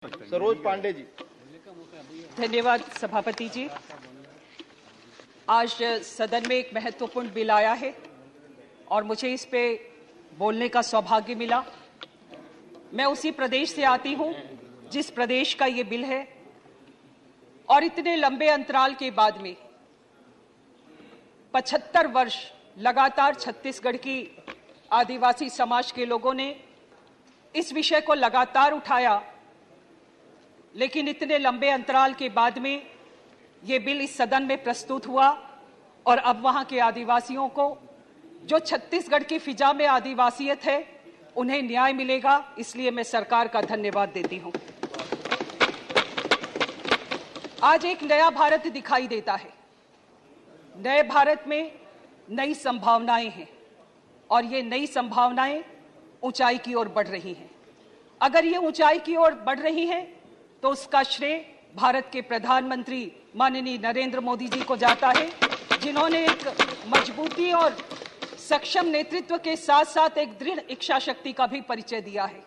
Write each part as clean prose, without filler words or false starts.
सरोज पांडे जी। धन्यवाद सभापति जी। आज सदन में एक महत्वपूर्ण बिल आया है और मुझे इस पे बोलने का सौभाग्य मिला। मैं उसी प्रदेश से आती हूं जिस प्रदेश का ये बिल है और इतने लंबे अंतराल के बाद में 75 वर्ष लगातार छत्तीसगढ़ की आदिवासी समाज के लोगों ने इस विषय को लगातार उठाया, लेकिन इतने लंबे अंतराल के बाद में ये बिल इस सदन में प्रस्तुत हुआ और अब वहां के आदिवासियों को, जो छत्तीसगढ़ की फिजा में आदिवासियत है, उन्हें न्याय मिलेगा। इसलिए मैं सरकार का धन्यवाद देती हूं। आज एक नया भारत दिखाई देता है। नए भारत में नई संभावनाएं हैं और ये नई संभावनाएं ऊंचाई की ओर बढ़ रही हैं। अगर ये ऊंचाई की ओर बढ़ रही हैं तो उसका श्रेय भारत के प्रधानमंत्री माननीय नरेंद्र मोदी जी को जाता है, जिन्होंने एक मजबूती और सक्षम नेतृत्व के साथ साथ एक दृढ़ इच्छा शक्ति का भी परिचय दिया है।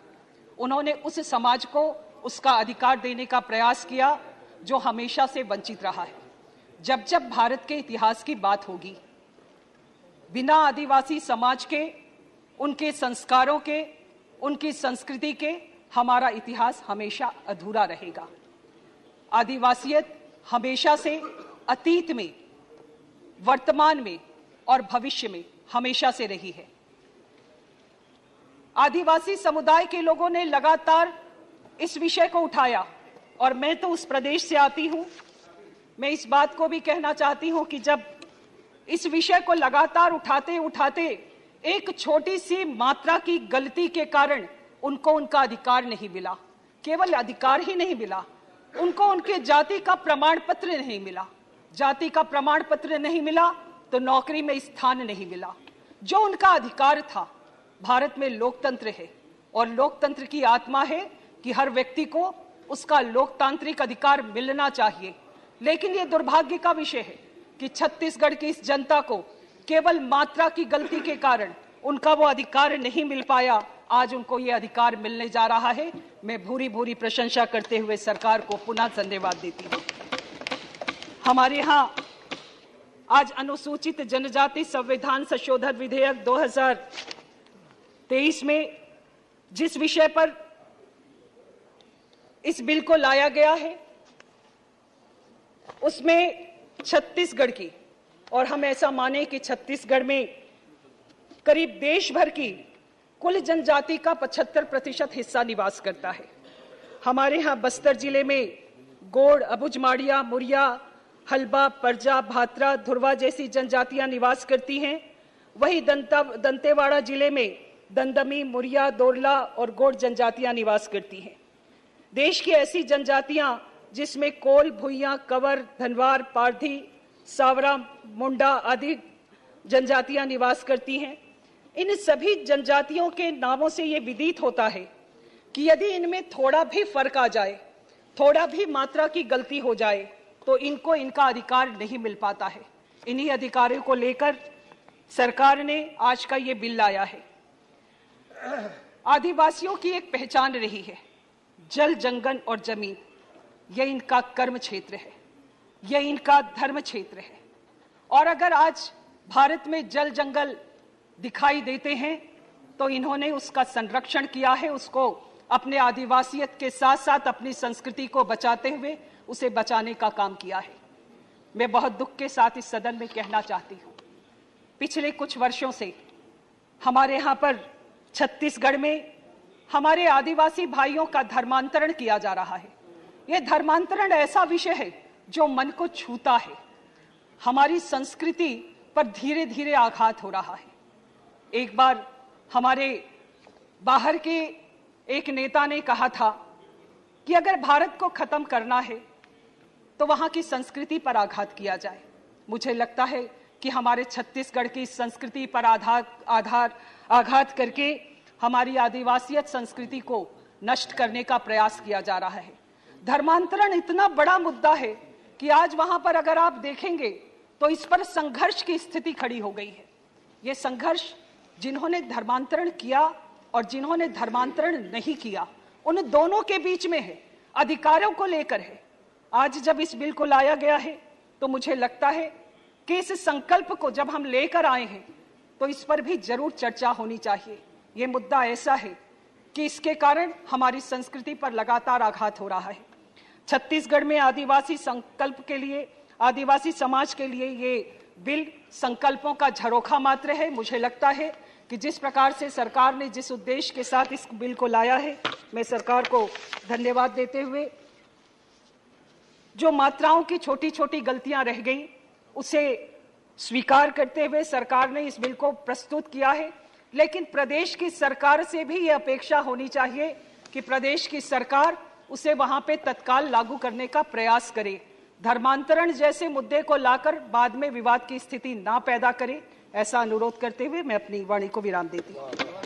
उन्होंने उस समाज को उसका अधिकार देने का प्रयास किया जो हमेशा से वंचित रहा है। जब जब भारत के इतिहास की बात होगी, बिना आदिवासी समाज के, उनके संस्कारों के, उनकी संस्कृति के हमारा इतिहास हमेशा अधूरा रहेगा। आदिवासियत हमेशा से अतीत में, वर्तमान में और भविष्य में हमेशा से रही है। आदिवासी समुदाय के लोगों ने लगातार इस विषय को उठाया और मैं तो उस प्रदेश से आती हूं। मैं इस बात को भी कहना चाहती हूं कि जब इस विषय को लगातार उठाते उठाते एक छोटी सी मात्रा की गलती के कारण उनको उनका अधिकार नहीं मिला, केवल अधिकार ही नहीं मिला, उनको उनके जाति का प्रमाण पत्र नहीं मिला। जाति का प्रमाण पत्र नहीं मिला तो नौकरी में स्थान नहीं मिला। जो उनका अधिकार था, भारत में लोकतंत्र है और लोकतंत्र की आत्मा है कि हर व्यक्ति को उसका लोकतांत्रिक अधिकार मिलना चाहिए। लेकिन ये दुर्भाग्य का विषय है कि छत्तीसगढ़ की इस जनता को केवल मात्रा की गलती के कारण उनका वो अधिकार नहीं मिल पाया। आज उनको ये अधिकार मिलने जा रहा है। मैं भूरी भूरी प्रशंसा करते हुए सरकार को पुनः धन्यवाद देती हूँ। हमारे यहाँ आज अनुसूचित जनजाति संविधान संशोधन विधेयक 2023 में जिस विषय पर इस बिल को लाया गया है, उसमें छत्तीसगढ़ की, और हम ऐसा माने कि छत्तीसगढ़ में करीब देश भर की कुल जनजाति का 75% हिस्सा निवास करता है। हमारे यहाँ बस्तर जिले में गोड़, अबुझमाड़िया, मुरिया, हल्बा, परजा, भात्रा, धुरवा जैसी जनजातियां निवास करती हैं। वही दंतेवाड़ा जिले में दंदमी, मुरिया, दोरला और गोड़ जनजातियां निवास करती हैं। देश की ऐसी जनजातियां जिसमें कोल, भुइयां, कंवर, धनवार, पारधी, सावरा, मुंडा आदि जनजातियां निवास करती हैं। इन सभी जनजातियों के नामों से ये विदित होता है कि यदि इनमें थोड़ा भी फर्क आ जाए, थोड़ा भी मात्रा की गलती हो जाए, तो इनको इनका अधिकार नहीं मिल पाता है। इन्हीं अधिकारों को लेकर सरकार ने आज का ये बिल लाया है। आदिवासियों की एक पहचान रही है, जल, जंगल और जमीन। यह इनका कर्म क्षेत्र है, यह इनका धर्म क्षेत्र है। और अगर आज भारत में जल, जंगल दिखाई देते हैं तो इन्होंने उसका संरक्षण किया है, उसको अपने आदिवासियत के साथ साथ अपनी संस्कृति को बचाते हुए उसे बचाने का काम किया है। मैं बहुत दुख के साथ इस सदन में कहना चाहती हूँ, पिछले कुछ वर्षों से हमारे यहाँ पर छत्तीसगढ़ में हमारे आदिवासी भाइयों का धर्मांतरण किया जा रहा है। यह धर्मांतरण ऐसा विषय है जो मन को छूता है। हमारी संस्कृति पर धीरे धीरे आघात हो रहा है। एक बार हमारे बाहर के एक नेता ने कहा था कि अगर भारत को खत्म करना है तो वहां की संस्कृति पर आघात किया जाए। मुझे लगता है कि हमारे छत्तीसगढ़ की संस्कृति पर आघात करके हमारी आदिवासियत संस्कृति को नष्ट करने का प्रयास किया जा रहा है। धर्मांतरण इतना बड़ा मुद्दा है कि आज वहां पर अगर आप देखेंगे तो इस पर संघर्ष की स्थिति खड़ी हो गई है। ये संघर्ष जिन्होंने धर्मांतरण किया और जिन्होंने धर्मांतरण नहीं किया, उन दोनों के बीच में है। अधिकारों को लेकर है। आज जब इस बिल को लाया गया है तो मुझे लगता है कि इस संकल्प को जब हम लेकर आए हैं तो इस पर भी जरूर चर्चा होनी चाहिए। ये मुद्दा ऐसा है कि इसके कारण हमारी संस्कृति पर लगातार आघात हो रहा है। छत्तीसगढ़ में आदिवासी संकल्प के लिए, आदिवासी समाज के लिए ये बिल संकल्पों का झरोखा मात्र है। मुझे लगता है कि जिस प्रकार से सरकार ने जिस उद्देश्य के साथ इस बिल को लाया है, मैं सरकार को धन्यवाद देते हुए जो मात्राओं की छोटी छोटी गलतियां रह गई उसे स्वीकार करते हुए सरकार ने इस बिल को प्रस्तुत किया है। लेकिन प्रदेश की सरकार से भी ये अपेक्षा होनी चाहिए कि प्रदेश की सरकार उसे वहां पे तत्काल लागू करने का प्रयास करे। धर्मांतरण जैसे मुद्दे को लाकर बाद में विवाद की स्थिति ना पैदा करे, ऐसा अनुरोध करते हुए मैं अपनी वाणी को विराम देती हूं।